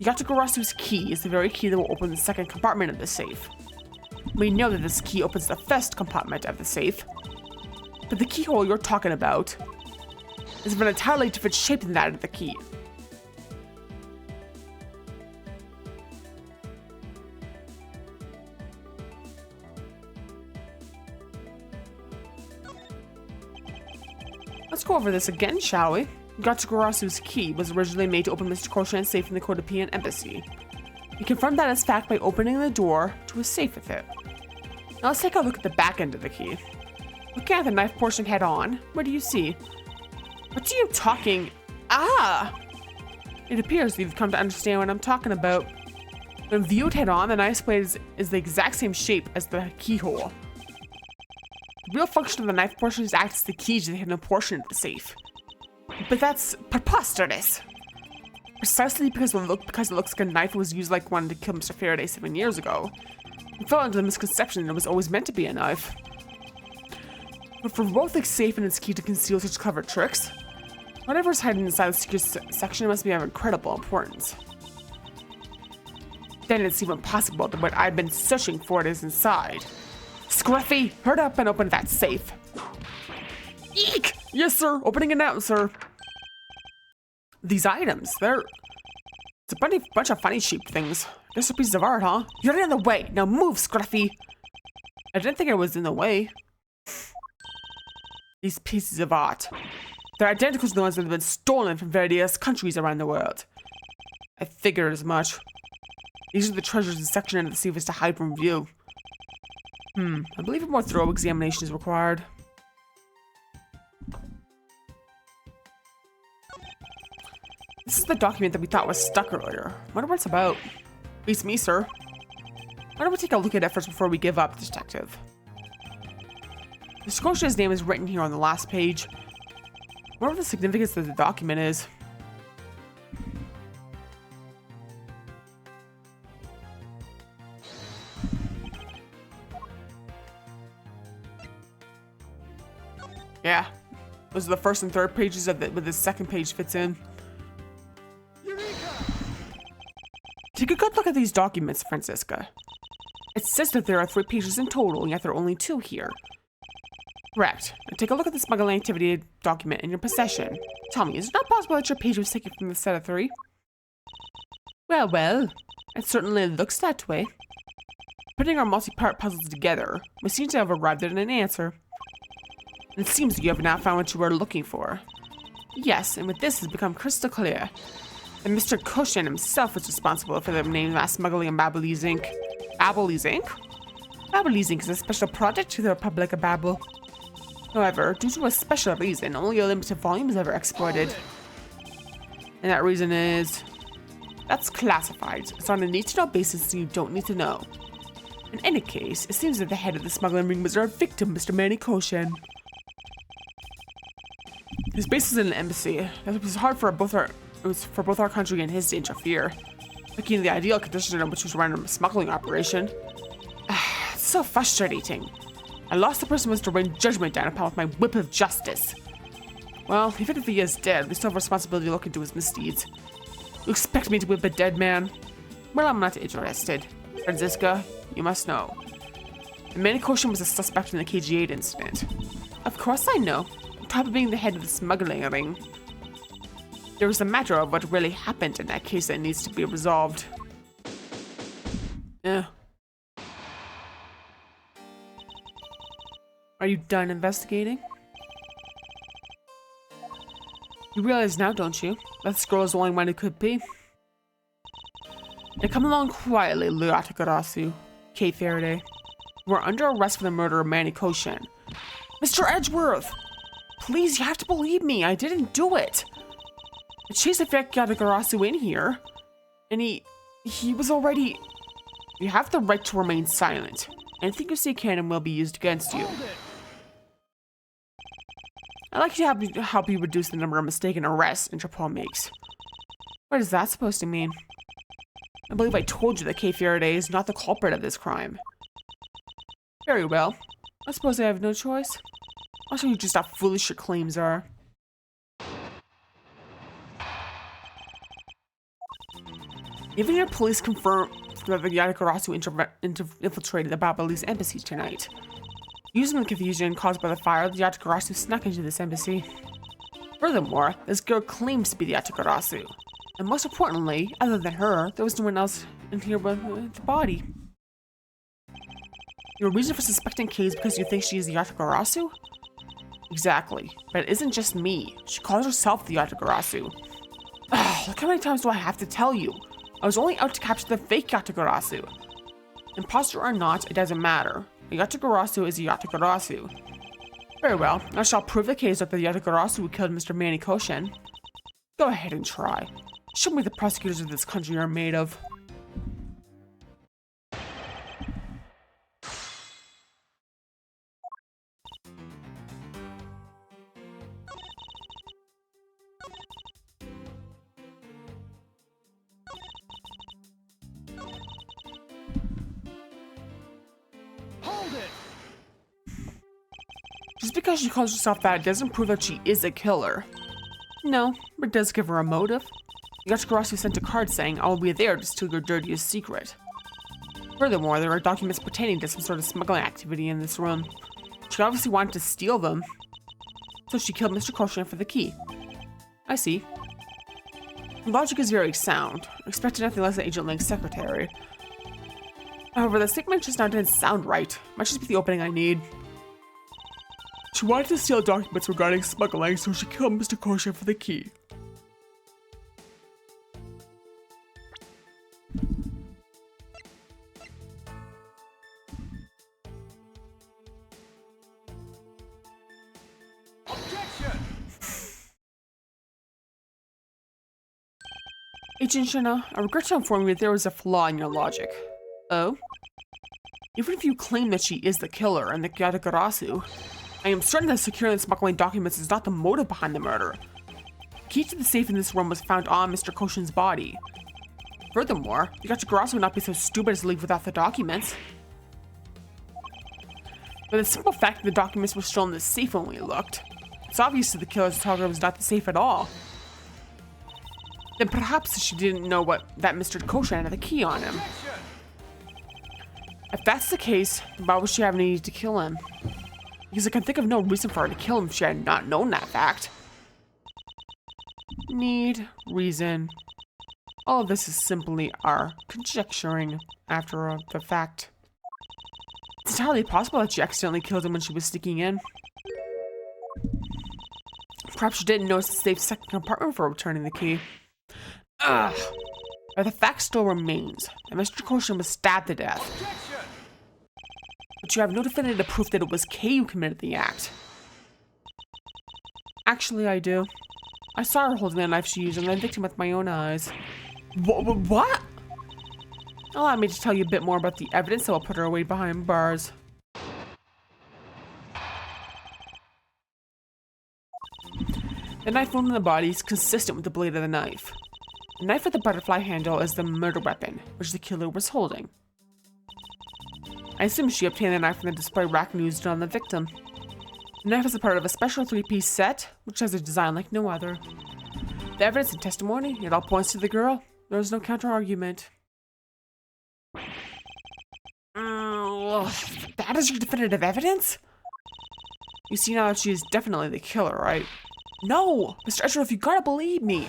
Yatagarasu's key is the very key that will open the second compartment of the safe. We know that this key opens the first compartment of the safe, but the keyhole you're talking about is of an entirely different shape than that of the key. Let's go over this again, shall we? Yatagarasu's key was originally made to open Mr. Koshan's safe in the Kodopian embassy. We confirmed that as fact by opening the door to a safe with it. Now let's take a look at the back end of the key. Looking at the knife portion head on, what do you see? What are you talking? Ah! It appears you've come to understand what I'm talking about. When viewed head on, the knife blade is the exact same shape as the keyhole. The real function of the knife portion is to act as the key to the hidden portion of the safe. But that's preposterous. Precisely because it looks like a knife was used like one to kill Mr. Faraday 7 years ago. We fell into the misconception that it was always meant to be a knife. But for both the safe and its key to conceal such clever tricks, whatever's hiding inside the secret section must be of incredible importance. Then it's even possible that what I've been searching for is inside. Scruffy, hurry up and open that safe. Eek! Yes, sir. Opening it now, sir. These items, it's a bunch of funny shaped things. Just a piece of art, huh? You're in the way. Now move, Scruffy. I didn't think I was in the way. These pieces of art. They're identical to the ones that have been stolen from various countries around the world. I figured as much. These are the treasures the section end of the safe is to hide from view. I believe a more thorough examination is required. This is the document that we thought was stuck earlier. Wonder what it's about. Beats me, sir. Why don't we take a look at it first before we give up, detective? Mr. Kosha's name is written here on the last page. Whatever the significance of the document is. Yeah, those are the first and third pages of it, but the second page fits in. Take a good look at these documents, Francisca. It says that there are 3 pages in total, and yet there are only 2 here. Correct. Now take a look at the smuggling activity document in your possession. Tell me, is it not possible that your page was taken from the set of 3? Well, it certainly looks that way. Putting our multi-part puzzles together, we seem to have arrived at an answer. It seems that you have now found what you were looking for. Yes, and with this has become crystal clear. And Mr. Koshan himself was responsible for the name mass smuggling in Babylese Inc. Babylese Inc? Babylese Inc is a special project to the Republic of Babel. However, due to a special reason, only a limited volume is ever exported. And that reason is... that's classified. It's on a need-to-know basis, so you don't need to know. In any case, it seems that the head of the smuggling ring was our victim, Mr. Manny Koshan. His base is in an embassy. It was hard for both our country and his to interfere, making the ideal condition in which was run a smuggling operation. It's so frustrating. I lost the person who was to rain judgment down upon with my whip of justice. Well, even if he is dead, we still have a responsibility to look into his misdeeds. You expect me to whip a dead man? Well, I'm not interested. Francisca, you must know. Manny Koshan was a suspect in the KG-8 incident. Of course I know. On top of being the head of the smuggling ring, there was a matter of what really happened in that case that needs to be resolved. Yeah. Are you done investigating? You realize now, don't you? That this girl is the only one who could be. Now come along quietly, Yatagarasu. Kate Faraday. We're under arrest for the murder of Manny Koshan. Mr. Edgeworth! Please, you have to believe me. I didn't do it. I chased Yatagarasu in here, and he was already... You have the right to remain silent. Anything you say can and will be used against you. I'd like to help you reduce the number of mistaken arrests Interpol makes. What is that supposed to mean? I believe I told you that Kate Faraday is not the culprit of this crime. Very well. I suppose I have no choice. I'll show you just how foolish your claims are. Even your police confirm that the Yatagarasu infiltrated the Babali's embassy tonight. Using the confusion caused by the fire, the Yatagarasu snuck into this embassy. Furthermore, this girl claims to be the Yatagarasu. And most importantly, other than her, there was no one else in here but the body. Your reason for suspecting Kay is because you think she is the Yatagarasu? Exactly, but it isn't just me. She calls herself the Yatagarasu. Look how many times do I have to tell you? I was only out to capture the fake Yatagarasu. Imposter or not, it doesn't matter. A Yatagarasu is a Yatagarasu. Very well, I shall prove the case that the Yatagarasu who killed Mr. Manny Koshin. Go ahead and try. Show me the prosecutors of this country are made of. Hold it! Just because she calls herself that doesn't prove that she is a killer. No, but it does give her a motive. Yatagarasu sent a card saying, I will be there to steal your dirtiest secret. Furthermore, there are documents pertaining to some sort of smuggling activity in this room. She obviously wanted to steal them, so she killed Mr. Koshin for the key. I see. Logic is very sound. Expected nothing less than Agent Link's secretary. However, the statement just now didn't sound right. Might just be the opening I need. She wanted to steal documents regarding smuggling, so she killed Mr. Koshin for the key. Agent Shina, I regret to inform you that there was a flaw in your logic. Oh? Even if you claim that she is the killer and the Yatagarasu, I am certain that securing and smuggling documents is not the motive behind the murder. The key to the safe in this room was found on Mr. Koshin's body. Furthermore, the Yatagarasu would not be so stupid as to leave without the documents. But the simple fact that the documents were still in the safe when we looked, it's obvious that the killer's target was not the safe at all. Then perhaps she didn't know that Mr. Koshin had the key on him. If that's the case, then why would she have any need to kill him? Because I can think of no reason for her to kill him if she had not known that fact. Need, reason. All of this is simply our conjecturing after the fact. It's entirely possible that she accidentally killed him when she was sneaking in. Perhaps she didn't notice the safe's second compartment for returning the key. Ugh. But the fact still remains that Mr. Koshin was stabbed to death. But you have no definitive proof that it was Kay who committed the act. Actually, I do. I saw her holding the knife she used and I victim with my own eyes. What? Allow me to tell you a bit more about the evidence that will put her away behind bars. The knife wound in the body is consistent with the blade of the knife. The knife with the butterfly handle is the murder weapon, which the killer was holding. I assume she obtained the knife from the display rack and used it on the victim. The knife is a part of a special 3-piece set, which has a design like no other. The evidence and testimony, it all points to the girl. There is no counter-argument. That is your definitive evidence? You see now that she is definitely the killer, right? No! Mr. Edgeworth, you gotta believe me!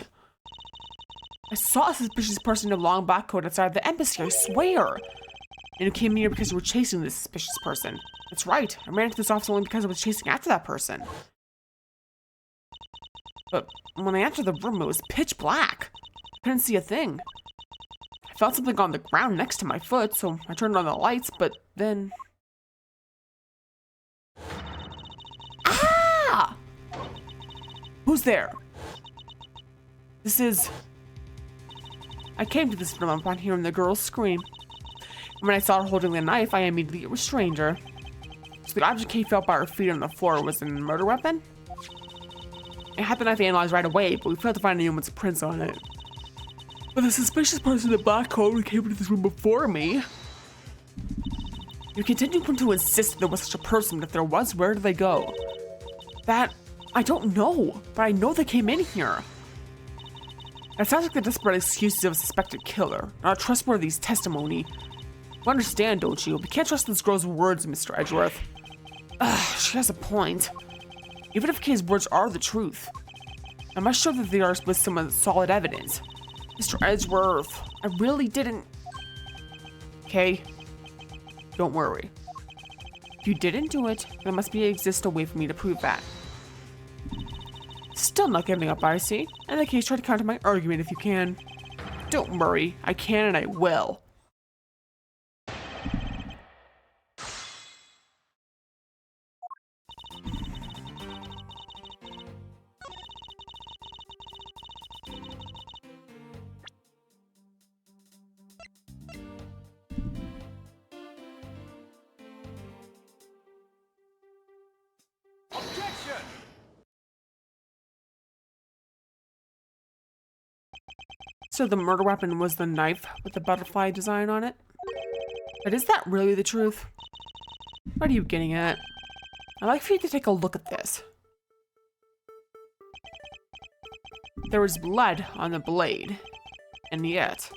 I saw a suspicious person in a long black coat outside the embassy, I swear! And you came here because you were chasing this suspicious person. That's right, I ran into this office only because I was chasing after that person. But when I entered the room, it was pitch black. I couldn't see a thing. I felt something on the ground next to my foot, so I turned on the lights, but then... Ah! Who's there? This is... I came to this room upon hearing the girl's scream. When I saw her holding the knife, I immediately restrained her. So the object Kay felt by her feet on the floor was a murder weapon? I had the knife analyzed right away, but we failed to find anyone's prints on it. But the suspicious person in the black coat who came into this room before me... You continue to insist that there was such a person, but if there was, where did they go? That... I don't know, but I know they came in here. That sounds like the desperate excuses of a suspected killer, not a trustworthy testimony. You understand, don't you? We can't trust this girl's words, Mr. Edgeworth. Ugh, she has a point. Even if Kay's words are the truth, I must show that they are with some solid evidence. Mr. Edgeworth, I really didn't... Kay, don't worry. If you didn't do it, there must exist a way for me to prove that. Still not giving up, I see. In that case, try to counter my argument if you can. Don't worry, I can and I will. Objection! So the murder weapon was the knife with the butterfly design on it? But is that really the truth? What are you getting at? I'd like for you to take a look at this. There was blood on the blade, and yet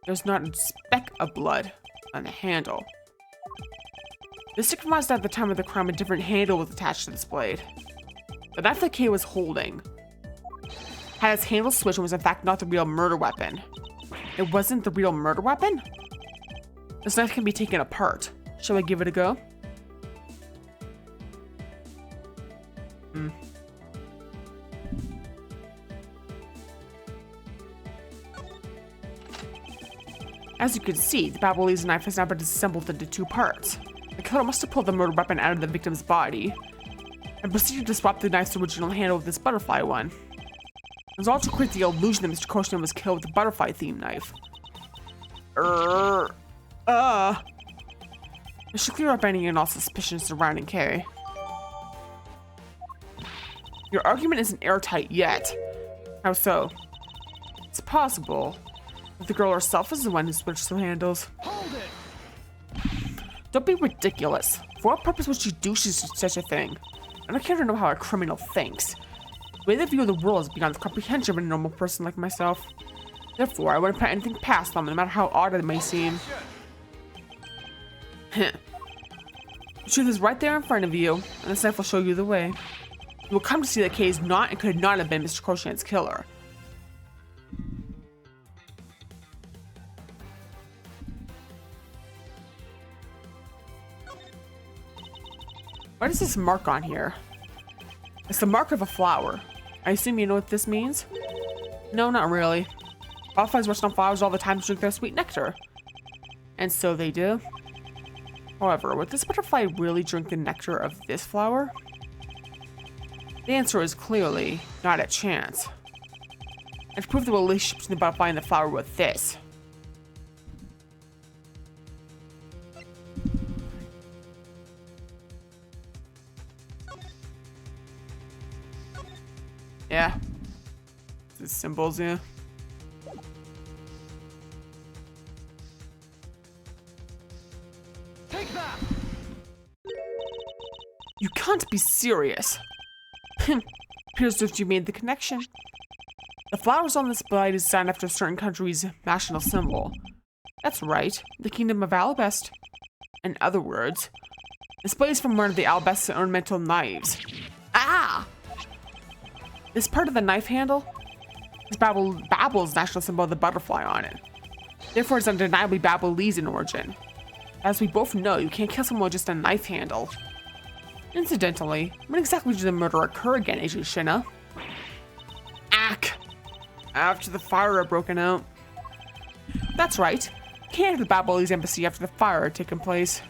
there's not a speck of blood on the handle. This signifies that at the time of the crime, a different handle was attached to this blade. The knife that Kay was holding had its handle switched and was in fact not the real murder weapon. It wasn't the real murder weapon? This knife can be taken apart. Shall I give it a go? As you can see, the Ablaze knife has now been disassembled into two parts. The killer must have pulled the murder weapon out of the victim's body and proceeded to swap the knife's original handle with this butterfly one. It was all to create the illusion that Mr. Koshner was killed with a butterfly-themed knife. It should clear up any and all suspicions surrounding Kay. Your argument isn't airtight yet. How so? It's possible that the girl herself is the one who switched the handles. Hold it! Don't be ridiculous. For what purpose would she do such a thing? I don't care to know how a criminal thinks. The way they view the world is beyond the comprehension of a normal person like myself. Therefore, I wouldn't put anything past them, no matter how odd it may seem. The truth is right there in front of you, and this knife will show you the way. You will come to see that Kay is not and could not have been Mr. Crochet's killer. What is this mark on here? It's the mark of a flower. I assume you know what this means? No, not really. Butterflies rest on flowers all the time to drink their sweet nectar. And so they do. However, would this butterfly really drink the nectar of this flower? The answer is clearly not a chance. And to prove the relationship between the butterfly and the flower with this. Yeah. The symbols, yeah. Take that! You can't be serious. Appears as if you made the connection. The flowers on this blade is designed after a certain country's national symbol. That's right, the Kingdom of Alabest. In other words, this blade is from one of the Alabest's ornamental knives. Ah! This part of the knife handle is Babel's national symbol of the butterfly on it. Therefore, it's undeniably Babelese in origin. As we both know, you can't kill someone with just a knife handle. Incidentally, when exactly did the murder occur again, Agent Shinna? Ack! After the fire had broken out. That's right. Kay entered the Babelese embassy after the fire had taken place.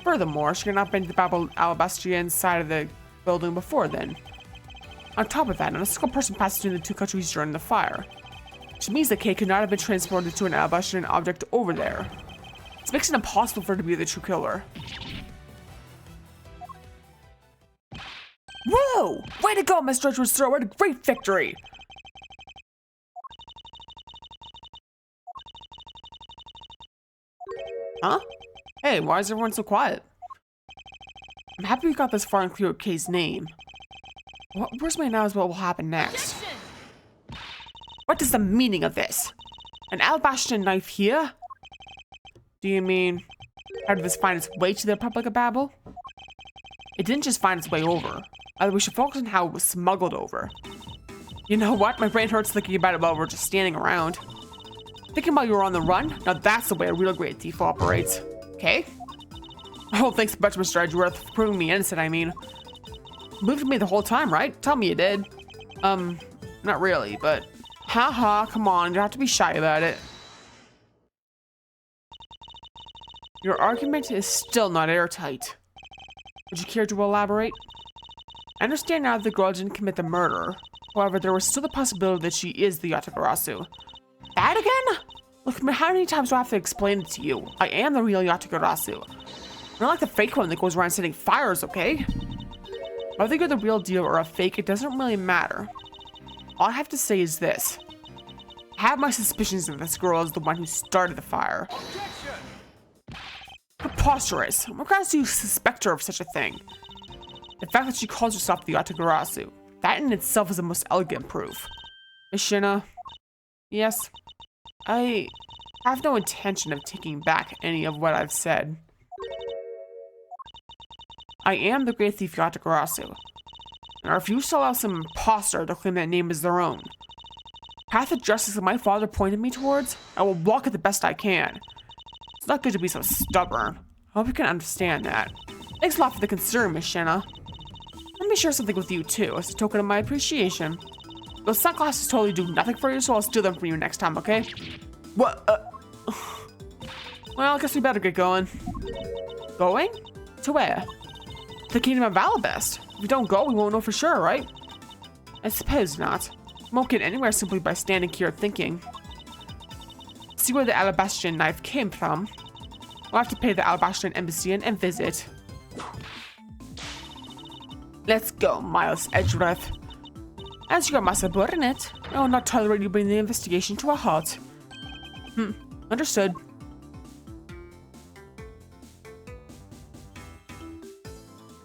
Furthermore, she had not been to the Alabastrian side of the building before then. On top of that, not a single person passed between the two countries during the fire, which means that Kay could not have been transported to an Alabastrian object over there. This makes it impossible for her to be the true killer. Whoa! Way to go, Mr. Edgeworth, sir! What a great victory! Huh? Hey, why is everyone so quiet? I'm happy we got this far and cleared Kay's name. What worries me now is what will happen next. Objection! What What is the meaning of this? An alabaster knife here? Do you mean, how did this find its way to the Republic of Babel? It didn't just find its way over. We should focus on how it was smuggled over. You know what? My brain hurts thinking about it while we're just standing around. Thinking about you were on the run? Now that's the way a real great thief operates. Okay? Oh, thanks a bunch, Mr. Edgeworth, for proving me innocent, I mean. You believed me the whole time, right? Tell me you did. Not really, but... Haha, come on, you don't have to be shy about it. Your argument is still not airtight. Would you care to elaborate? I understand now that the girl didn't commit the murder. However, there was still the possibility that she is the Yatagarasu. That again? Look, how many times do I have to explain it to you? I am the real Yatagarasu. Not like the fake one that goes around setting fires, okay? Whether you're the real deal or a fake, it doesn't really matter. All I have to say is this. I have my suspicions that this girl is the one who started the fire. Objection! Preposterous. What grounds do you suspect her of such a thing? The fact that she calls herself the Yatagarasu. That in itself is the most elegant proof. Ishina. Yes. I have no intention of taking back any of what I've said. I am the great thief Yatagarasu, and I refuse to allow some imposter to claim that name as their own. Path of justice that my father pointed me towards, I will walk it the best I can. It's not good to be so stubborn. I hope you can understand that. Thanks a lot for the concern, Miss Shanna. Let me share something with you too, as a token of my appreciation. Those sunglasses totally do nothing for you, so I'll steal them from you next time, okay? What? Well, I guess we better get going. Going? To where? The Kingdom of Alabast. If we don't go, we won't know for sure, right? I suppose not. We won't get anywhere simply by standing here thinking. See where the Alabastrian knife came from. We'll have to pay the Alabastrian embassy and visit. Let's go, Miles Edgeworth. As you are my subordinate, I will not tolerate you bringing the investigation to a halt. Understood.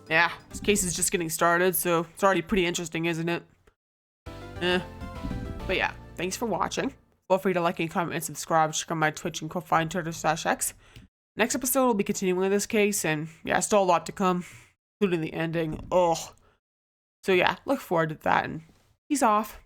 Yeah, this case is just getting started, so it's already pretty interesting, isn't it? But yeah, thanks for watching. Feel free to like and comment and subscribe. Check out my Twitch and Ko-Fi and Twitter/X. Next episode, we'll be continuing this case, and yeah, still a lot to come, including the ending. Ugh. So yeah, look forward to that, and peace off.